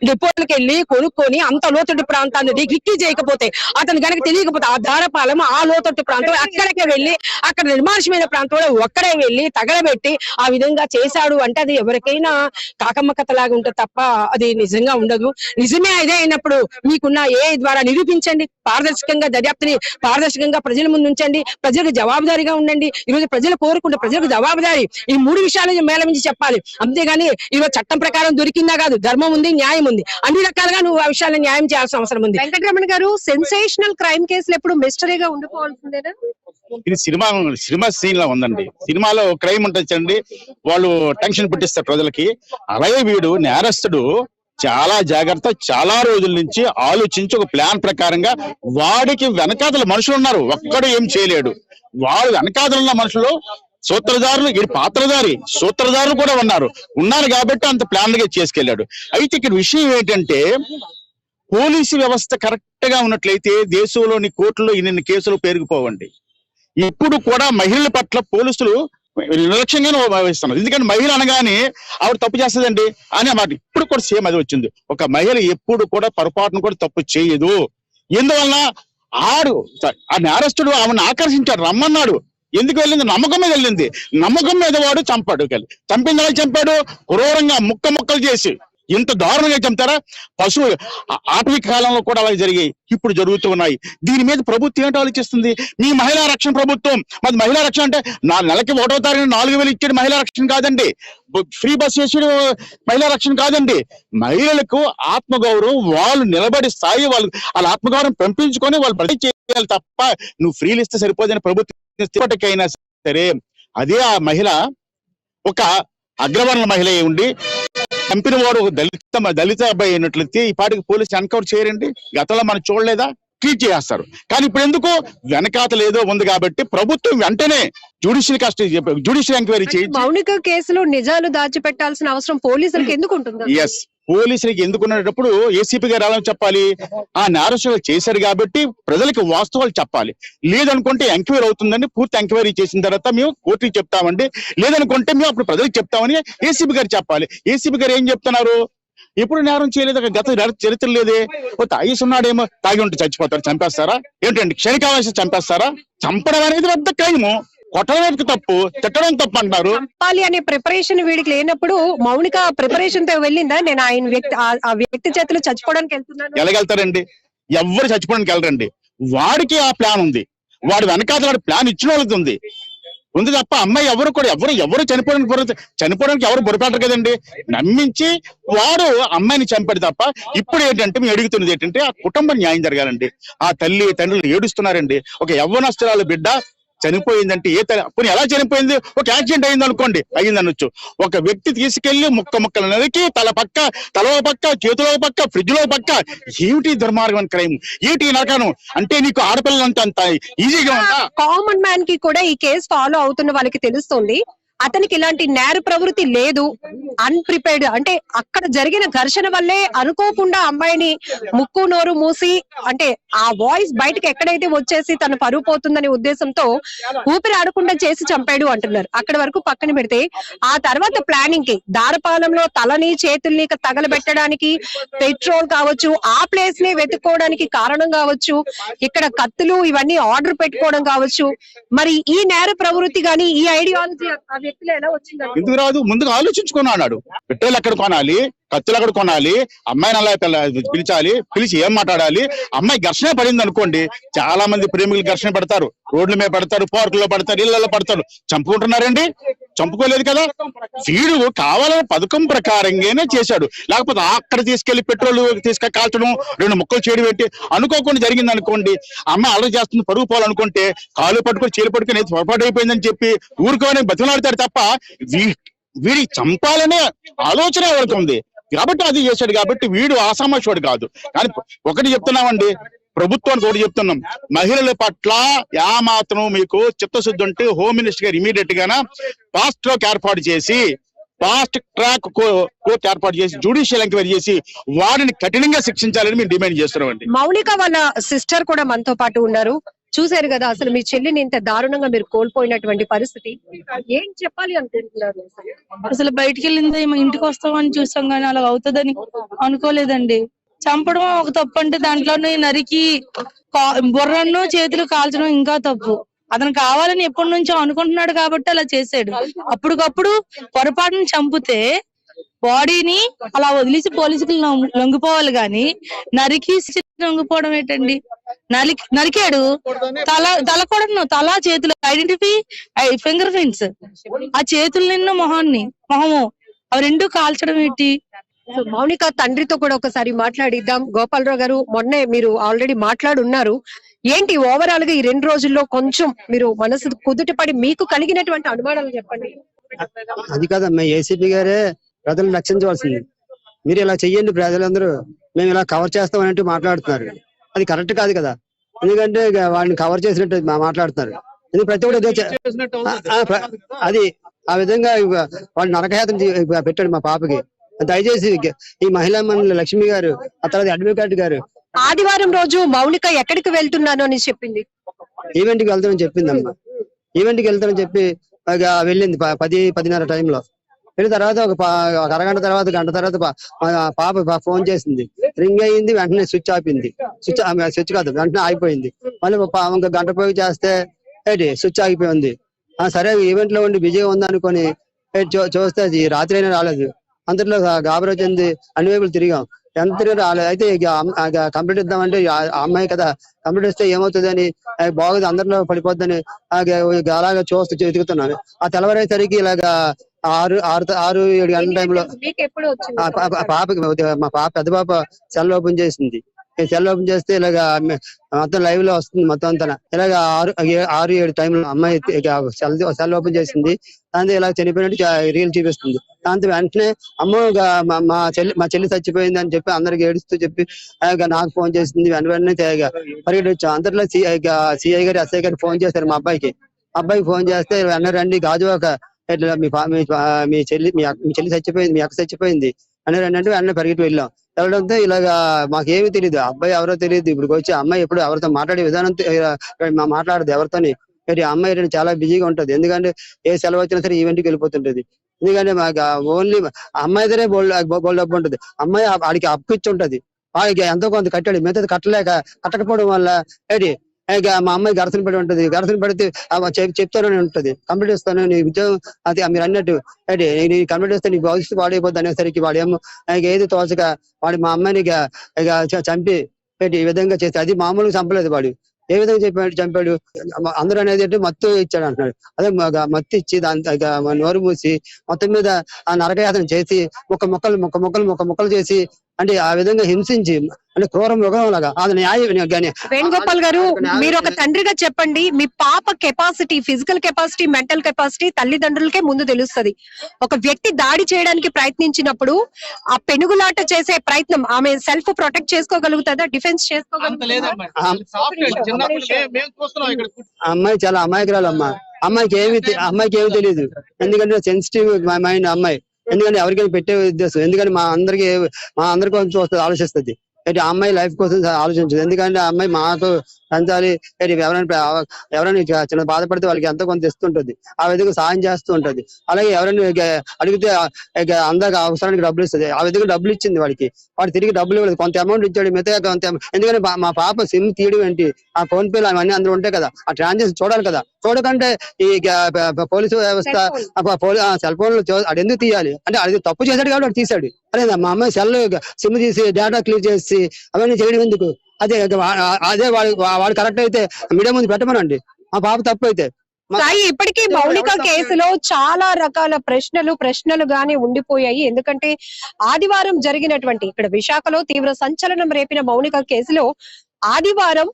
[SPEAKER 6] డిపోలకు వెళ్ళి కొనుక్కొని అంత లోతట్టు ప్రాంతాన్ని రిక్కి చేయకపోతే, అతను కనుక తెలియకపోతే ఆ దారపాలెం ఆ లోతట్టు ప్రాంతం అక్కడికే వెళ్ళి అక్కడ నిర్మానుషమైన ప్రాంతంలో ఒక్కడే వెళ్ళి తగలబెట్టి ఆ విధంగా చేశాడు అంటే అది ఎవరికైనా కాకమ్మ కథలాగా ఉంటుంది తప్ప అది నిజంగా ఉండదు. నిజమే అదే అయినప్పుడు మీకున్న ద్వారా నిరూపించండి, పారదర్శకంగా దర్యాప్తుని పారదర్శకంగా ప్రజల ముందు ఉంచండి, ప్రజలకు జవాబుదారీగా ఉండండి. ఈ రోజు ప్రజలు కోరుకుంటే ప్రజలకు జవాబుదారీ ఈ 3 విషయాలు మేళమించి చెప్పాలి. అంతేగాని ఈరోజు చట్టం ప్రకారం దొరికిందా కాదు, ధర్మం ఉంది, న్యాయం ఉంది, అన్ని రకాలుగా నువ్వు ఆ విషయాలను న్యాయం చేయాల్సిన అవసరం ఉంది.
[SPEAKER 3] వెంకటరమణ గారు, సెన్సేషనల్ క్రైమ్ కేసులు ఎప్పుడు మిస్టరీగా ఉండిపోవాల్సిందేనా?
[SPEAKER 7] ఇది సినిమా సీన్ లా ఉందండి. సినిమాలో క్రైమ్ ఉంటుందండి, వాళ్ళు టెన్షన్ పెట్టిస్తారు ప్రజలకి. అలాగే వీడు నేరస్తుడు చాలా జాగ్రత్త, చాలా రోజుల నుంచి ఆలోచించి ఒక ప్లాన్ ప్రకారంగా వాడికి వెనకాతల మనుషులు ఉన్నారు, ఒక్కడు ఏం చేయలేడు. వాడు వెనకాతలు ఉన్న మనుషులు సూత్రధారులు, ఇది పాత్రధారి సూత్రధారులు కూడా ఉన్నారు కాబట్టి అంత ప్లాన్ గా చేసుకెళ్లాడు. అయితే ఇక్కడ విషయం ఏంటంటే పోలీసు వ్యవస్థ కరెక్ట్ గా ఉన్నట్లయితే దేశంలోని కోర్టులో ఇన్ని కేసులు పెరిగిపోవండి. ఇప్పుడు కూడా మహిళల పట్ల పోలీసులు నిర్లక్ష్యంగానే వ్యవహరిస్తున్నారు. ఎందుకంటే మహిళ అనగానే ఆవిడ తప్పు చేస్తుందండి అనే మాట ఇప్పుడు కూడా సేమ్ అది వచ్చింది. ఒక మహిళ ఎప్పుడు కూడా పొరపాటును కూడా తప్పు చేయదు. ఎందువల్ల ఆ నేరస్తుడు ఆమెను ఆకర్షించాడు, రమ్మన్నాడు. ఎందుకు వెళ్ళింది? నమ్మకం మీద వెళ్ళింది. నమ్మకం మీద వాడు చంపాడు. చంపింది ఎలా చంపాడు? క్రూరంగా ముక్కలు చేసి. ఇంత దారుణంగా చంపుతారా? పశువు ఆటవిక కాలంలో కూడా అలాగే జరిగాయి, ఇప్పుడు జరుగుతూ ఉన్నాయి. దీని మీద ప్రభుత్వం ఏంటో ఆలోచిస్తుంది? మీ మహిళా రక్షణ ప్రభుత్వం. మరి మహిళా రక్షణ అంటే నెలకి 1వ తారీఖున 4,000 ఇచ్చేది మహిళా రక్షణ కాదండి, ఫ్రీ బస్ వేసేది మహిళా రక్షణ కాదండి. మహిళలకు ఆత్మగౌరవం, వాళ్ళు నిలబడి స్థాయి వాళ్ళ ఆత్మగౌరవం పెంపించుకొని వాళ్ళు ప్రతి చేయాలి తప్ప నువ్వు ఫ్రీలు ఇస్తే సరిపోదని ప్రభుత్వం ఇప్పటికైనా సరే. అదే ఆ మహిళ ఒక అగ్రవర్ణ మహిళ ఉండి చంపిన వాడు దళిత అబ్బాయి అయినట్లయితే ఈ పాటికి పోలీసు ఎన్కౌంటర్ చేయరండి. గతంలో మనం చూడలేదా? ట్రీట్ చేస్తారు. కానీ ఇప్పుడు ఎందుకు? వెనకాతలు ఏదో ఉంది కాబట్టి ప్రభుత్వం వెంటనే జ్యుడిషియల్ ఎంక్వైరీ చేయించి
[SPEAKER 3] మౌనిక కేసులో నిజాలు దాచిపెట్టాల్సిన అవసరం పోలీసులకు ఎందుకు ఉంటుంది?
[SPEAKER 7] ఎస్, పోలీసులకి ఎందుకున్నప్పుడు ఏసీపీ గారు ఎలా చెప్పాలి? ఆ నేరస్తులు చేశారు కాబట్టి ప్రజలకు వాస్తవాలు చెప్పాలి. లేదనుకుంటే ఎంక్వైరీ అవుతుందండి, పూర్తి ఎంక్వైరీ చేసిన తర్వాత మేము కోర్టుకి చెప్తామండి, లేదనుకుంటే మేము అప్పుడు ప్రజలకు చెప్తామని ఏసీపీ గారు చెప్పాలి. ఏసీపీ గారు ఏం చెప్తున్నారు? ఎప్పుడు నేరం చేయలేదు, గత చరిత్ర లేదే. ఓ తాగేసి ఉన్నాడేమో, తాగి ఉంటే చచ్చిపోతారు, చంపేస్తారా ఏంటండి? క్షణికావేశం చంపేస్తారా? చంపడం అనేది పెద్ద క్రైము. కొట్టడం తప్పు, తిట్టడం తప్పు అంటారు.
[SPEAKER 3] చంపాలి అనే ప్రిపరేషన్ వీడికి లేనప్పుడు మౌనిక ప్రిపరేషన్ తో వెళ్ళిందా? నేను ఆయన వ్యక్తి ఆ వ్యక్తి చేతిలో చచ్చిపోవడానికి వెళ్తున్నాను.
[SPEAKER 7] ఎలాగెళ్తారండి? ఎవరు చచ్చిపోవడానికి వెళ్ళరండి. వాడికి ఆ ప్లాన్ ఉంది, వాడు వెనకాల వాడి ప్లాన్ ఇచ్చిన వాళ్ళకి ఉంది తప్ప అమ్మాయి ఎవరు చనిపోవడానికి ఎవరు బొరపెట్టరు కదండి. నమ్మించి వాడు అమ్మాయిని చంపాడు తప్ప. ఇప్పుడు ఏంటంటే మేము అడుగుతున్నది ఏంటంటే ఆ కుటుంబం న్యాయం జరగాలండి. ఆ తల్లి తండ్రులు ఏడుస్తున్నారండి. ఒక యవ్వనస్తురాలు బిడ్డ చనిపోయిందంటే పోనీ ఎలా చనిపోయింది? ఒక యాక్సిడెంట్ అయింది అనుకోండి, అయిందనొచ్చు. ఒక వ్యక్తి తీసుకెళ్లి ముక్కలు నరికి తల పక్క చేతుల పక్క ఫ్రిడ్జ్ లో పక్క. ఏమిటి దుర్మార్గం, క్రైమ్ ఏమిటి నరకను? అంటే నీకు ఆడపిల్లలంతా అంత ఈజీగా ఉందా?
[SPEAKER 3] కామన్ మ్యాన్ కి కూడా ఈ కేసు ఫాలో అవుతున్న వాళ్ళకి తెలుస్తుంది అతనికి ఇలాంటి నేర ప్రవృత్తి లేదు. అన్ప్రిపేర్డ్ అంటే అక్కడ జరిగిన ఘర్షణ వల్లే అనుకోకుండా అమ్మాయిని ముక్కు నోరు మూసి, అంటే ఆ వాయిస్ బయటకు ఎక్కడైతే వచ్చేసి తన పరువు పోతుందనే ఉద్దేశంతో ఊపిరి ఆడకుండా చేసి చంపాడు అంటున్నారు. అక్కడ వరకు పక్కన పెడితే ఆ తర్వాత ప్లానింగ్ కి దారపాలెంలో తలని చేతుల్ని తగలబెట్టడానికి పెట్రోల్ కావచ్చు, ఆ ప్లేస్ ని వెతుక్కోవడానికి కారణం కావచ్చు, ఇక్కడ కత్తులు ఇవన్నీ ఆర్డర్ పెట్టుకోవడం కావచ్చు. మరి ఈ నేర ప్రవృత్తి గాని ఈ ఐడియాలజీ వ్యక్తిలో ఎలా వచ్చింది?
[SPEAKER 7] ఎందుకు రాదు? ముందుగా ఆలోచించుకున్నాడు. పెట్రోల్ ఎక్కడ కొనాలి, కత్తులు ఎక్కడ కొనాలి, అమ్మాయిని అలా పిలిచి ఏం మాట్లాడాలి. అమ్మాయి ఘర్షణ పడింది అనుకోండి, చాలా మంది ప్రేమికులు ఘర్షణ పడతారు, రోడ్ల మీద పడతారు, పార్కుల్లో పడతారు, ఇళ్లలో పడతారు. చంపుకుంటున్నారండి? చంపుకోలేదు కదా. వీడు కావాలని పథకం ప్రకారంగానే చేశాడు. లేకపోతే అక్కడ తీసుకెళ్లి పెట్రోల్ కాల్చడం, 2 ముక్కలు చేయడం పెట్టి అనుకోకుండా జరిగింది అనుకోండి. అమ్మాయి అలర్ చేస్తుంది, పరుగు పోవాలనుకుంటే కాలు పట్టుకొని చీలు పట్టుకుని పొరపాటు అయిపోయిందని చెప్పి ఊరుకోని బతిమలాడతాడు తప్ప వీడి చంపాలనే ఆలోచన ఎవరికి ఉంది కాబట్టి అది చేశాడు. కాబట్టి వీడు ఆసామాషుడు కాదు. కానీ ఒకటి చెప్తున్నామండి, ప్రభుత్వానికి ఒకటి చెప్తున్నాం, మహిళల పట్ల మాత్రం మీకు చిత్తశుద్ధి ఉంటే హోమ్ మినిస్టర్ గారు ఇమీడియట్ గాన ఫాస్ట్ ట్రాక్ ఏర్పాటు చేసి కోర్టు ఏర్పాటు చేసి జ్యుడిషియల్ ఎంక్వైరీ చేసి వారిని కఠినంగా శిక్షించాలని మేము డిమాండ్ చేస్తున్నామండి.
[SPEAKER 3] మౌనిక వాళ్ళ సిస్టర్ కూడా మనతో పాటు ఉన్నారు. చూశారు కదా అసలు మీ చెల్లిని ఇంత దారుణంగా మీరు కోల్పోయినటువంటి పరిస్థితి. ఏం చెప్పాలి అనుకుంటున్నారు?
[SPEAKER 8] అసలు బయటికి వెళ్ళింది ఇంటికి వస్తామని చూసాం కానీ అలా అవుతుందని అనుకోలేదండి. చంపడం ఒక తప్పు అంటే దాంట్లోనే నరికి బుర్రను చేతులు కాల్చడం ఇంకా తప్పు. అతను కావాలని ఎప్పటి నుంచో అనుకుంటున్నాడు కాబట్టి అలా చేసాడు. అప్పటికప్పుడు పొరపాటును చంపితే బాడీని అలా వదిలేసి పోలీసులు లొంగిపోవాలి గాని నరికి లొంగిపోవడం ఏంటండి? నరికాడు, తల కూడా తల చేతులు ఐడెంటిఫై ఫింగర్ ప్రింట్స్, ఆ చేతులు నిన్ను మొహము అవి 2 కాల్చడం ఏంటి?
[SPEAKER 3] మౌనిక తండ్రితో కూడా ఒకసారి మాట్లాడిద్దాం. గోపాలరావు గారు, మొన్నే మీరు ఆల్రెడీ మాట్లాడున్నారు. ఏంటి ఓవరాల్ గా ఈ 2 రోజుల్లో కొంచెం మీరు మనసు కుదుటపడి మీకు కలిగినటువంటి అనుమానాలు చెప్పండి.
[SPEAKER 9] అది కాదమ్మా, ఏసీపీ గారే ప్రజలను రక్షించవలసింది. మీరు ఇలా చెయ్యండి, ప్రజలందరూ మేము ఇలా కవర్ చేస్తామని మాట్లాడుతున్నారు. అది కరెక్ట్ కాదు కదా. ఎందుకంటే వాళ్ళని కవర్ చేసినట్టు మాట్లాడుతున్నారు. ఎందుకు ప్రతి ఒక్కటి అది ఆ విధంగా వాళ్ళు నరకయాతన పెట్టాడు మా పాపకి. దయచేసి ఈ మహిళా మండలి లక్ష్మి గారు, ఆ తర్వాత అడ్వకేట్ గారు
[SPEAKER 3] ఆదివారం రోజు మౌనిక ఎక్కడికి వెళ్తున్నాను అని చెప్పింది.
[SPEAKER 9] ఈవెంట్ కి వెళ్తానని చెప్పిందమ్మా. ఈవెంట్ కి వెళ్తానని చెప్పి వెళ్ళింది 10-10:30 టైంలో. వెళ్ళిన తర్వాత ఒక అరగంట తర్వాత గంట తర్వాత పాప ఫోన్ చేసింది. రింగ్ అయ్యింది, వెంటనే స్విచ్ ఆపింది. స్విచ్ కాదు, వెంటనే ఆగిపోయింది. మళ్ళీ ఒక గంట పోయి చేస్తే స్విచ్ ఆగిపోయింది. సరే ఈవెంట్ లో ఉండి బిజీగా ఉందనుకొని చూస్తే అది రాత్రి అయినా రాలేదు. అంతట్లో గాబరా చెంది అన్ని వైపులు తిరిగాం, ఎంత తిరిగి రాలేదు. అయితే కంప్లీట్ ఇద్దామంటే అమ్మాయి కదా, కంప్లీట్ ఇస్తే ఏమవుతుంది అని, బాగుంది అందరిలో పడిపోద్దని అలాగా చూస్తూ వెతుకుతున్నాను. ఆ తెల్లవారేసరికి ఇలాగా 6-7 గంటల టైంలో పాపకి మా పెద్ద పాప సెల్ ఓపెన్ చేసింది. సెల్ ఓపెన్ చేస్తే ఇలాగా మొత్తం లైవ్ లో వస్తుంది మొత్తం అంతా. ఇలాగ 6-7 టైంలో అమ్మాయి సెల్ ఓపెన్ చేసింది. దాంతో ఇలా చనిపోయినట్టు రీల్ చూపిస్తుంది. దాంతో వెంటనే అమ్మ మా చెల్లి చచ్చిపోయింది అని చెప్పి అందరికి ఏడుస్తూ చెప్పి నాకు ఫోన్ చేసింది. వెంటనే పరిగెట్టి వచ్చాం. అంతట్లో సిఐ గారు, ఎస్ఐ గారు ఫోన్ చేశారు మా అబ్బాయికి ఫోన్ చేస్తే వెంటనే రండి గాజువాక, మీ చెల్లి చచ్చిపోయింది, మీ అక్క చచ్చిపోయింది అని అంటే వెంటనే పరిగెట్టి వెళ్ళడంతో ఇలాగా మాకేమీ తెలియదు, అబ్బాయి ఎవరో తెలియదు. ఇప్పుడు వచ్చి అమ్మాయి ఎప్పుడు ఎవరితో మాట్లాడే విధానం మాట్లాడదు ఎవరితోని. అమ్మాయి చాలా బిజీగా ఉంటది. ఎందుకంటే ఏ సెలవు వచ్చినా సరే ఈవెంట్కి వెళ్ళిపోతుంటది. ఎందుకంటే మాకు ఓన్లీ అమ్మాయి దగ్గరే బోల్డ్ డబ్బు ఉంటుంది. అమ్మాయి వాడికి అప్పు ఇచ్చి ఉంటది, వాడికి ఎంతో కొంత కట్టాడు, మిగతాది కట్టకపోవడం వల్ల ఏంటి ఇక మా అమ్మాయి గరసన పడి ఉంటది. గరసన పడితే చెప్తానని ఉంటది, కంప్లీట్ ఇస్తాను నీ ఉద్యోగం, అది మీరు అన్నట్టు ఏంటి నీ కంప్లీట్ ఇస్తే నీ భవిష్యత్తు పాడైపోద్ది అనేసరికి వాడేమో ఏది తోచక వాడి మా అమ్మాయిని ఇక చంపి ఏంటి ఈ విధంగా చేస్తే, అది మామూలుగా చంపలేదు, వాడు ఏ విధంగా చంపాడు అందరూ అనేది అంటే మత్తు ఇచ్చాడు అంటున్నాడు. అదే మత్తు ఇచ్చి దాని నోరు మూసి మొత్తం మీద ఆ నరకయాతన చేసి మొక్కలు చేసి అంటే ఆ విధంగా హింసించి అంటే క్రూర మృగం లాగా అది న్యాయం.
[SPEAKER 3] వేణుగోపాల్ గారు, మీరు ఒక తండ్రిగా చెప్పండి, మీ పాప capacity, physical capacity, mental capacity తల్లిదండ్రులకే ముందు తెలుస్తుంది. ఒక వ్యక్తి దాడి చేయడానికి ప్రయత్నించినప్పుడు ఆ పెనుగులాట చేసే ప్రయత్నం, ఆమె సెల్ఫ్ ప్రొటెక్ట్ చేసుకోగలుగుతుందా, డిఫెన్స్ చేసుకోగలుగుతుందా?
[SPEAKER 9] అమ్మాయి చాలా అమాయకురాలు అమ్మ. అమ్మాయికి ఏమి తెలియదు, ఎందుకంటే సెన్సిటివ్ మైండ్ అమ్మాయి. ఎందుకంటే ఎవరికైనా పెట్టే ఉద్దేశం, ఎందుకంటే మా అందరి కోసం చూస్తుంది, ఆలోచిస్తుంది. ఆ అమ్మాయి లైఫ్ కోసం ఆలోచించదు, ఎందుకంటే ఆ అమ్మాయి మాతో పెంచాలి, ఎవరైనా చిన్న బాధపడితే వాళ్ళకి ఎంతో కొంత ఇస్తుంటది, ఆ విధంగా సహాయం చేస్తూ ఉంటది. అలాగే ఎవరైనా అడిగితే అందాక అవసరానికి డబ్బులు ఇస్తుంది, ఆ విధంగా డబ్బులు ఇచ్చింది వాడికి. వాడు తిరిగి డబ్బులు ఇవ్వలేదు, కొంత అమౌంట్ ఇచ్చాడు, మిగతా కొంత. ఎందుకంటే మా పాప సిమ్ తీయడం ఏంటి, ఆ ఫోన్ పేలు అవన్నీ అందరూ ఉంటాయి కదా, ఆ ట్రాన్సాక్షన్ చూడాలి కదా. చూడకంటే ఈ పోలీసు వ్యవస్థ సెల్ ఫోన్ లో అది ఎందుకు తీయాలి అంటే, అది తప్పు చేశాడు కాబట్టి వాడు తీశాడు. అదే మా అమ్మాయి సెల్ సిమ్ తీసి డేటా క్లియర్ చేసి అవన్నీ చేయడం ఎందుకు? అదే వాడు కరెక్ట్ అయితే మీడియా ముందు పెట్టమనండి, మా పాప తప్పు అయితే.
[SPEAKER 3] సాయి, ఇప్పటికీ మౌనిక కేసులో చాలా రకాల ప్రశ్నలు గానీ ఉండిపోయాయి. ఎందుకంటే ఆదివారం జరిగినటువంటి ఇక్కడ విశాఖలో తీవ్ర సంచలనం రేపిన మౌనిక కేసులో ఆదివారం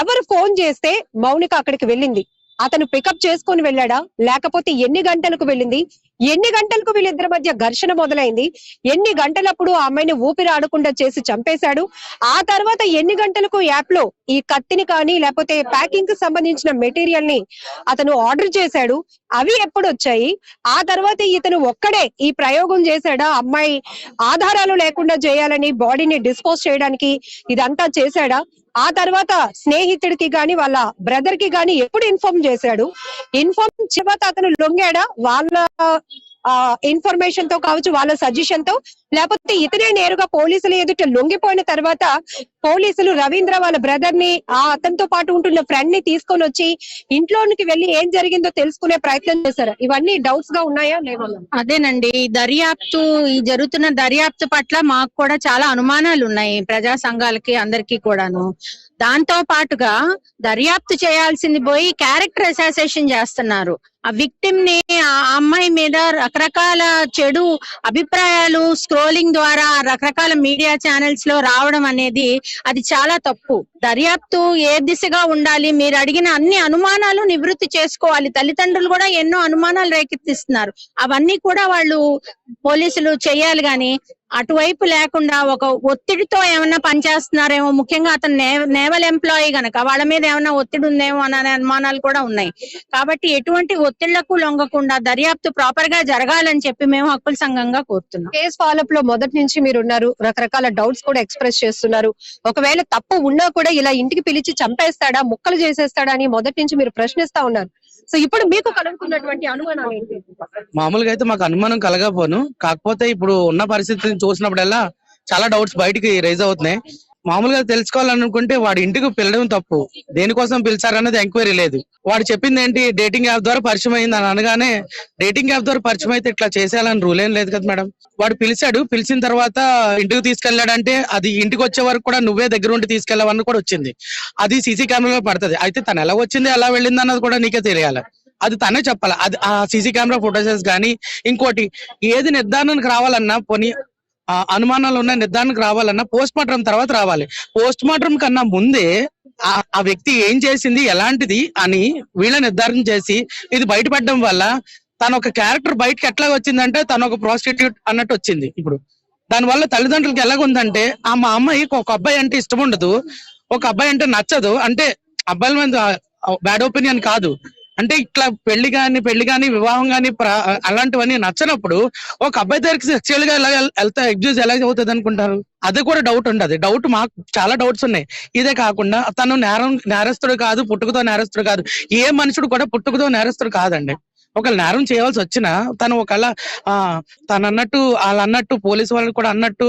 [SPEAKER 3] ఎవరు ఫోన్ చేస్తే మౌనిక అక్కడికి వెళ్ళింది, అతను పికప్ చేసుకొని వెళ్ళాడా, లేకపోతే ఎన్ని గంటలకు వెళ్ళింది, ఎన్ని గంటలకు వీళ్ళిద్దరి మధ్య ఘర్షణ మొదలైంది, ఎన్ని గంటలప్పుడు ఆ అమ్మాయిని ఊపిరి ఆడకుండా చేసి చంపేశాడు, ఆ తర్వాత ఎన్ని గంటలకు యాప్ లో ఈ కత్తిని కానీ లేకపోతే ప్యాకింగ్ కి సంబంధించిన మెటీరియల్ ని అతను ఆర్డర్ చేశాడు, అవి ఎప్పుడు వచ్చాయి, ఆ తర్వాత ఇతను ఒక్కడే ఈ ప్రయోగం చేశాడా, అమ్మాయి ఆధారాలు లేకుండా చేయాలని బాడీని డిస్పోజ్ చేయడానికి ఇదంతా చేశాడా, ఆ తర్వాత స్నేహితుడికి గాని వాళ్ళ బ్రదర్ కి గాని ఎప్పుడు ఇన్ఫార్మ్ చేశాడు, ఇన్ఫార్మ్ తర్వాత అతను లొంగాడా వాళ్ళ ఇన్ఫర్మేషన్ తో కావచ్చు, వాళ్ళ సజెషన్ తో, లేకపోతే ఇతనే నేరుగా పోలీసులు ఎదుట లొంగిపోయిన తర్వాత పోలీసులు రవీంద్ర వాళ్ళ బ్రదర్ ని అతనితో పాటు ఉంటున్న ఫ్రెండ్ ని తీసుకొని వచ్చి ఇంట్లోనికి వెళ్లి ఏం జరిగిందో తెలుసుకునే ప్రయత్నం చేశారు. ఇవన్నీ డౌట్స్ గా ఉన్నాయా లేవా?
[SPEAKER 10] అదేనండి, ఈ జరుగుతున్న దర్యాప్తు పట్ల మాకు కూడా చాలా అనుమానాలు ఉన్నాయి, ప్రజా సంఘాలకి అందరికీ కూడాను. దాంతో పాటుగా దర్యాప్తు చేయాల్సింది పోయి క్యారెక్టర్ అసాసినేషన్ చేస్తున్నారు. ఆ విక్టిమ్ ని, ఆ అమ్మాయి మీద రకరకాల చెడు అభిప్రాయాలు స్క్రోలింగ్ ద్వారా రకరకాల మీడియా ఛానల్స్ లో రావడం అనేది అది చాలా తప్పు. దర్యాప్తు ఏ దిశగా ఉండాలి, మీరు అడిగిన అన్ని అనుమానాలు నివృత్తి చేసుకోవాలి. తల్లిదండ్రులు కూడా ఎన్నో అనుమానాలు రేకెత్తిస్తున్నారు, అవన్నీ కూడా వాళ్ళు పోలీసులు చేయాలి. గాని అటువైపు లేకుండా ఒక ఒత్తిడితో ఏమన్నా పనిచేస్తున్నారేమో, ముఖ్యంగా అతను నేవల్ ఎంప్లాయీ గనక వాళ్ళ మీద ఏమన్నా ఒత్తిడి ఉందేమో అనే అనుమానాలు కూడా ఉన్నాయి. కాబట్టి ఎటువంటి ఒత్తిళ్లకు లొంగకుండా దర్యాప్తు ప్రాపర్ గా జరగాలని చెప్పి మేము హక్కుల సంఘంగా కోరుతున్నాం.
[SPEAKER 3] కేసు ఫాలోఅప్ లో మొదటి నుంచి మీరు ఉన్నారు, రకరకాల డౌట్స్ కూడా ఎక్స్ప్రెస్ చేస్తున్నారు. ఒకవేళ తప్పు ఉన్నా కూడా ఇలా ఇంటికి పిలిచి చంపేస్తాడా, ముక్కలు చేసేస్తాడా అని మొదటి నుంచి మీరు ప్రశ్నిస్తా ఉన్నారు. సో ఇప్పుడు మీకు కలుగుతున్నటువంటి అనుమానాలు ఏంటి?
[SPEAKER 11] మామూలుగా అయితే మాకు అనుమానం కలగపోను, కాకపోతే ఇప్పుడు ఉన్న పరిస్థితిని చూసినప్పుడల్లా చాలా డౌట్స్ బయటికి రైజ్ అవుతున్నాయి. మామూలుగా తెలుసుకోవాలనుకుంటే వాడి ఇంటికి పిలవడం తప్పు, దేనికోసం పిలిచారన్నది ఎంక్వైరీ లేదు. వాడు చెప్పింది ఏంటి, డేటింగ్ యాప్ ద్వారా పరిచయం అయింది అని అనగానే, డేటింగ్ యాప్ ద్వారా పరిచయం అయితే ఇట్లా చేసేయాలని రూల్ ఏం లేదు కదా మేడం. వాడు పిలిచాడు, పిలిచిన తర్వాత ఇంటికి తీసుకెళ్లాడంటే అది ఇంటికి వచ్చే వరకు కూడా నువ్వే దగ్గర ఉండి తీసుకెళ్లావని కూడా వచ్చింది. అది సీసీ కెమెరాలో పడుతుంది. అయితే తను ఎలా వచ్చింది, ఎలా వెళ్ళింది అన్నది కూడా నీకే తెలియాలి, అది తనే చెప్పాలి. అది ఆ సీసీ కెమెరా ఫోటోస్ కానీ ఇంకోటి ఏది నిర్ధారణకు రావాలన్నా, పోనీ అనుమానాలు ఉన్న నిర్ధారణకు రావాలన్నా పోస్ట్ మార్టం తర్వాత రావాలి. పోస్ట్ మార్టం కన్నా ముందే ఆ వ్యక్తి ఏం చేసింది, ఎలాంటిది అని వీళ్ళ నిర్ధారణ చేసి ఇది బయటపడడం వల్ల తన ఒక క్యారెక్టర్ బయటకి ఎట్లా వచ్చిందంటే తను ఒక ప్రాస్టిట్యూట్ అన్నట్టు వచ్చింది. ఇప్పుడు దానివల్ల తల్లిదండ్రులకి ఎలాగుందంటే, మా అమ్మాయి ఒక అబ్బాయి అంటే ఇష్టం ఉండదు, ఒక అబ్బాయి అంటే నచ్చదు, అంటే అబ్బాయిల మీద బ్యాడ్ ఒపీనియన్ కాదు, అంటే ఇట్లా పెళ్లి గాని వివాహం గాని అలాంటివన్నీ నచ్చనప్పుడు ఒక అబ్బాయి దగ్గరికి సెక్చువల్ గా ఎలా వెళ్తా ఎగ్జ్యూజ్ ఎలా అవుతుంది అనుకుంటారు? అది కూడా డౌట్ ఉండదు. డౌట్ మాకు చాలా డౌట్స్ ఉన్నాయి. ఇదే కాకుండా తను నేరస్తుడు కాదు, పుట్టుకతో నేరస్తుడు కాదు. ఏ మనుషుడు కూడా పుట్టుకతో నేరస్తుడు కాదండి. ఒకవేళ నేరం చేయవలసి వచ్చినా తను ఒకవేళ తను అన్నట్టు వాళ్ళు అన్నట్టు పోలీసు వాళ్ళు కూడా అన్నట్టు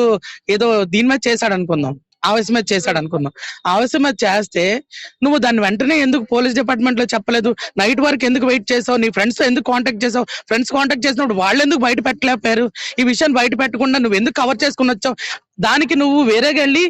[SPEAKER 11] ఏదో దీని మీద చేశాడు అనుకుందాం, ఆవేశం మీద చేశాడు అనుకుందాం. ఆవేశం మీద చేస్తే నువ్వు దాన్ని వెంటనే ఎందుకు పోలీస్ డిపార్ట్మెంట్ లో చెప్పలేదు? నైట్ వరకు ఎందుకు వెయిట్ చేసావు? నీ ఫ్రెండ్స్ ఎందుకు కాంటాక్ట్ చేసావు? ఫ్రెండ్స్ కాంటాక్ట్ చేసినప్పుడు వాళ్ళు ఎందుకు బయట పెట్టలేకపోయారు? ఈ విషయాన్ని బయట పెట్టకుండా నువ్వు ఎందుకు కవర్ చేసుకుని వచ్చావు? దానికి నువ్వు వేరేగా వెళ్ళి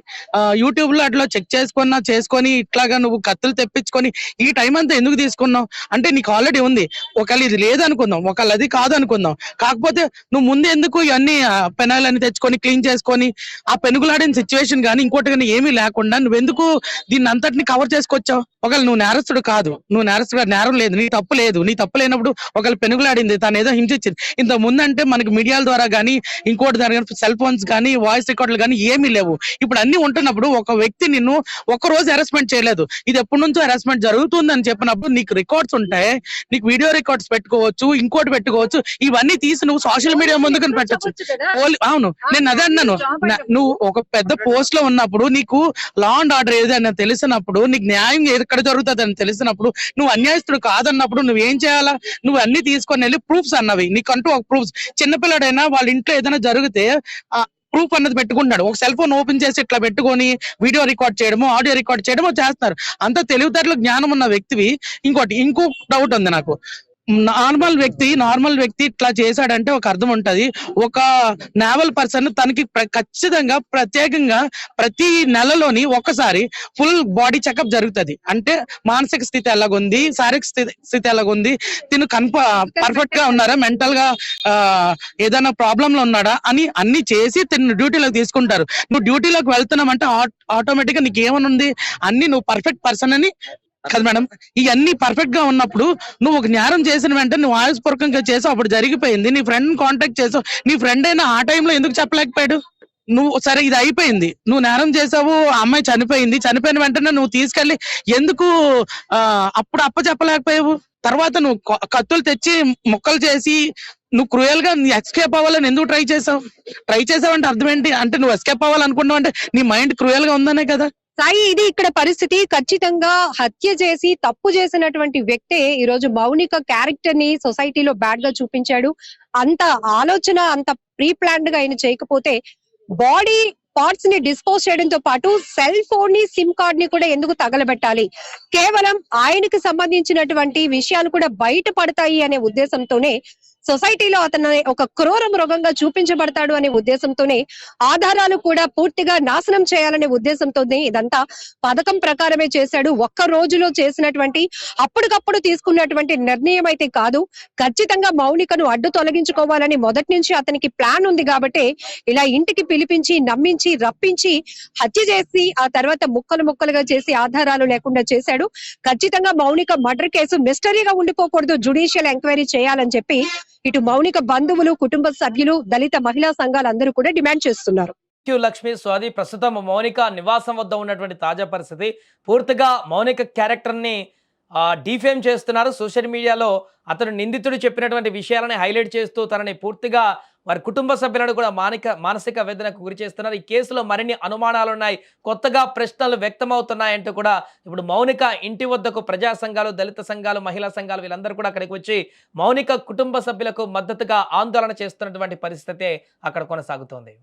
[SPEAKER 11] యూట్యూబ్ లో అట్లా చెక్ చేసుకొని ఇట్లాగా నువ్వు కత్తులు తెప్పించుకొని ఈ టైం అంతా ఎందుకు తీసుకున్నావు? అంటే నీకు ఆల్రెడీ ఉంది. ఒకవేళ ఇది లేదనుకుందాం, ఒకవేళ అది కాదు అనుకుందాం, కాకపోతే నువ్వు ముందు ఎందుకు ఇవన్నీ పెనాయిల్ అన్ని తెచ్చుకొని క్లీన్ చేసుకొని ఆ పెనుగులాడిన సిచ్యువేషన్ కానీ ఇంకోటి కానీ ఏమీ లేకుండా నువ్వెందుకు దీన్ని అంతటిని కవర్ చేసుకొచ్చావు? ఒకవేళ నువ్వు నేరస్తుడు కాదు, నువ్వు నేరస్తుడు నేరం లేదు, నీ తప్పు లేదు. నీ తప్పు లేనప్పుడు ఒకవేళ పెనుగులాడింది, తను ఏదో హింసించింది. ఇంత ముందంటే మనకి మీడియాల ద్వారా కానీ ఇంకోటి ద్వారా సెల్ ఫోన్స్ కానీ వాయిస్ రికార్డులు కానీ ఏమీ లేవు. ఇప్పుడు అన్ని ఉంటున్నప్పుడు ఒక వ్యక్తి నిన్ను ఒక్క రోజు హెరాస్మెంట్ చేయలేదు, ఇది ఎప్పటి నుంచో హెరాస్మెంట్ జరుగుతుంది అని చెప్పినప్పుడు నీకు రికార్డ్స్ ఉంటాయి, నీకు వీడియో రికార్డ్స్ పెట్టుకోవచ్చు, ఇంకోటి పెట్టుకోవచ్చు. ఇవన్నీ తీసి నువ్వు సోషల్ మీడియా ముందుకు పెట్టచ్చు. అవును, నేను అదే అన్నాను. నువ్వు ఒక పెద్ద పోస్ట్ లో ఉన్నప్పుడు నీకు లా అండ్ ఆర్డర్ ఏదైనా తెలిసినప్పుడు, నీకు న్యాయం ఎక్కడ జరుగుతుంది అని తెలిసినప్పుడు, నువ్వు అన్యాయస్తుడు కాదన్నప్పుడు నువ్వేం చేయాలా? నువ్వు అన్ని తీసుకొని వెళ్ళి ప్రూఫ్స్ అన్నవి నీకంటూ ఒక ప్రూఫ్స్. చిన్నపిల్లడైనా వాళ్ళ ఇంట్లో ఏదైనా జరిగితే ప్రూఫ్ అన్నది పెట్టుకుంటాడు. ఒక సెల్ ఫోన్ ఓపెన్ చేసి ఇట్లా పెట్టుకొని వీడియో రికార్డ్ చేయడము, ఆడియో రికార్డ్ చేయడము చేస్తారు. అంత తెలివితేటలు జ్ఞానం ఉన్న వ్యక్తివి. ఇంకో డౌట్ ఉంది నాకు. నార్మల్ వ్యక్తి ఇట్లా చేశాడంటే ఒక అర్థం ఉంటది. ఒక నేవల్ పర్సన్ తనకి ఖచ్చితంగా ప్రత్యేకంగా ప్రతి నెలలోని ఒక్కసారి ఫుల్ బాడీ చెకప్ జరుగుతుంది. అంటే మానసిక స్థితి ఎలాగుంది, శారీరక స్థితి ఎలాగుంది, తిను పర్ఫెక్ట్ గా ఉన్నారా, మెంటల్ గా ఏదైనా ప్రాబ్లం లో ఉన్నాడా అని అన్ని చేసి తిను డ్యూటీలోకి తీసుకుంటారు. నువ్వు డ్యూటీలోకి వెళ్తున్నామంటే ఆటోమేటిక్ గా నీకు ఏమనుంది, అన్ని నువ్వు పర్ఫెక్ట్ పర్సన్ అని కదా మేడం. ఇవన్నీ పర్ఫెక్ట్ గా ఉన్నప్పుడు నువ్వు ఒక నేరం చేసిన వెంటనే నువ్వు ఆయుష్పూర్వకంగా చేసావు, అప్పుడు జరిగిపోయింది. నీ ఫ్రెండ్ కాంటాక్ట్ చేసావు, నీ ఫ్రెండ్ అయినా ఆ టైంలో ఎందుకు చెప్పలేకపోయాడు? నువ్వు సరే ఇది అయిపోయింది, నువ్వు నేరం చేసావు, ఆ అమ్మాయి చనిపోయిన వెంటనే నువ్వు తీసుకెళ్లి ఎందుకు అప్పుడు చెప్పలేకపోయావు? తర్వాత నువ్వు కత్తులు తెచ్చి ముక్కలు చేసి నువ్వు క్రూయల్ గా ఎస్కేప్ అవ్వాలని ఎందుకు ట్రై చేసావు అంటే అర్థం ఏంటి? అంటే నువ్వు ఎస్కేప్ అవ్వాలనుకున్నావు అంటే నీ మైండ్ క్రూయల్ గా ఉందనే కదా.
[SPEAKER 3] సాయి, ఇది ఇక్కడ పరిస్థితి. ఖచ్చితంగా హత్య చేసి తప్పు చేసినటువంటి వ్యక్తే ఈ రోజు మౌనిక క్యారెక్టర్ ని సొసైటీలో బ్యాడ్ గా చూపించాడు. అంత ఆలోచన అంత ప్రీ ప్లాన్డ్ గా ఆయన చేయకపోతే బాడీ పార్ట్స్ ని డిస్పోజ్ చేయడంతో పాటు సెల్ ఫోన్ ని, సిమ్ కార్డ్ ని కూడా ఎందుకు తగలబెట్టాలి? కేవలం ఆయనకు సంబంధించినటువంటి విషయాలు కూడా బయట పడతాయి అనే ఉద్దేశంతోనే సొసైటీలో అతను ఒక క్రూర మృగంగా చూపించబడతాడు అనే ఉద్దేశంతోనే, ఆధారాలు కూడా పూర్తిగా నాశనం చేయాలనే ఉద్దేశంతోనే ఇదంతా పథకం ప్రకారమే చేశాడు. ఒక్క రోజులో చేసినటువంటి అప్పటికప్పుడు తీసుకున్నటువంటి నిర్ణయం అయితే కాదు. ఖచ్చితంగా మౌనికను అడ్డు తొలగించుకోవాలని మొదటి నుంచి అతనికి ప్లాన్ ఉంది కాబట్టి ఇలా ఇంటికి పిలిపించి, నమ్మించి, రప్పించి హత్య చేసి ఆ తర్వాత ముక్కలుగా చేసి ఆధారాలు లేకుండా చేశాడు. ఖచ్చితంగా మౌనిక మర్డర్ కేసు మిస్టరీగా ఉండిపోకూడదు, జ్యుడిషియల్ ఎంక్వైరీ చేయాలని చెప్పి ఇటు మౌనిక బంధువులు, కుటుంబ సభ్యులు, దళిత మహిళా సంఘాలందరూ కూడా డిమాండ్ చేస్తున్నారు.
[SPEAKER 2] లక్ష్మి, స్వాతి, ప్రస్తుతం మౌనిక నివాసం వద్ద ఉన్నటువంటి తాజా పరిస్థితి, పూర్తిగా మౌనిక క్యారెక్టర్ ని డిఫేమ్ చేస్తున్నారు. సోషల్ మీడియాలో అతను నిందితుడు చెప్పినటువంటి విషయాలని హైలైట్ చేస్తూ తనని పూర్తిగా వారి కుటుంబ సభ్యులను కూడా మానసిక వేదనకు గురి చేస్తున్నారు. ఈ కేసులో మరిన్ని అనుమానాలు ఉన్నాయి, కొత్తగా ప్రశ్నలు వ్యక్తమవుతున్నాయంటూ కూడా ఇప్పుడు మౌనిక ఇంటి వద్దకు ప్రజా సంఘాలు, దళిత సంఘాలు, మహిళా సంఘాలు వీళ్ళందరూ కూడా అక్కడికి వచ్చి మౌనిక కుటుంబ సభ్యులకు మద్దతుగా ఆందోళన చేస్తున్నటువంటి పరిస్థితి అక్కడ కొనసాగుతోంది.